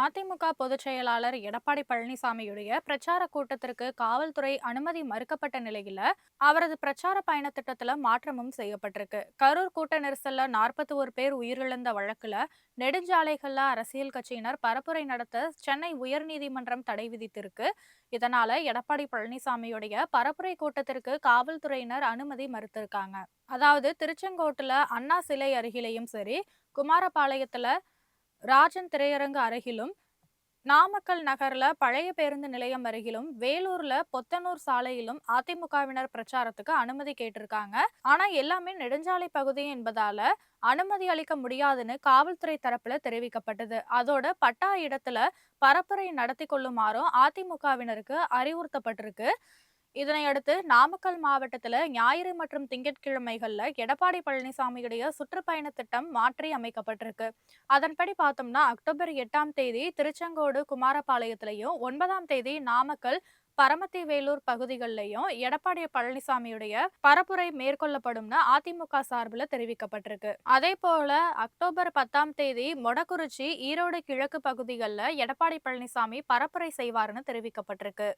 அதிமுக பொதுச் செயலாளர் எடப்பாடி பழனிசாமியுடைய பிரச்சார கூட்டத்திற்கு காவல்துறை அனுமதி மறுக்கப்பட்ட நிலையில அவரது பிரச்சார பயண திட்டத்துல மாற்றமும் செய்யப்பட்டிருக்கு. கரூர் கூட்ட நெரிசல்ல 41 பேர் உயிரிழந்த வழக்குல நெடுஞ்சாலைகள்ல அரசியல் கட்சியினர் பரப்புரை நடத்த சென்னை உயர்நீதிமன்றம் தடை விதித்திருக்கு. இதனால எடப்பாடி பழனிசாமியுடைய பரப்புரை கூட்டத்திற்கு காவல்துறையினர் அனுமதி மறுத்திருக்காங்க. அதாவது திருச்செங்கோட்டுல அண்ணா சிலை அருகிலேயும் சரி, குமாரபாளையத்துல ராஜன் திரையரங்கு அருகிலும், நாமக்கல் நகர்ல பழைய பேருந்து நிலையம் அருகிலும், வேலூர்ல பொத்தனூர் சாலையிலும் அதிமுகவினர் பிரச்சாரத்துக்கு அனுமதி கேட்டிருக்காங்க. ஆனா எல்லாமே நெடுஞ்சாலை பகுதி என்பதால அனுமதி அளிக்க முடியாதுன்னு காவல்துறை தரப்புல தெரிவிக்கப்பட்டது. அதோட பட்டா இடத்துல பரப்புரை நடத்தி கொள்ளுமாறும் அதிமுகவினருக்கு அறிவுறுத்தப்பட்டிருக்கு. இதனையடுத்து நாமக்கல் மாவட்டத்துல ஞாயிறு மற்றும் திங்கட்கிழமைகள்ல எடப்பாடி பழனிசாமியுடைய சுற்றுப்பயண திட்டம் மாற்றி அமைக்கப்பட்டிருக்கு. அதன்படி பார்த்தோம்னா அக்டோபர் 8ஆம் தேதி திருச்செங்கோடு குமாரபாளையத்திலையும், 9ஆம் தேதி நாமக்கல் பரமத்தி வேலூர் பகுதிகளிலையும் எடப்பாடி பழனிசாமியுடைய பரப்புரை மேற்கொள்ளப்படும்னு அதிமுக சார்பில் தெரிவிக்கப்பட்டிருக்கு. அதே போல அக்டோபர் 10ஆம் தேதி மொடக்குறிச்சி, ஈரோடு கிழக்கு பகுதிகளில் எடப்பாடி பழனிசாமி பரப்புரை செய்வார்னு தெரிவிக்கப்பட்டிருக்கு.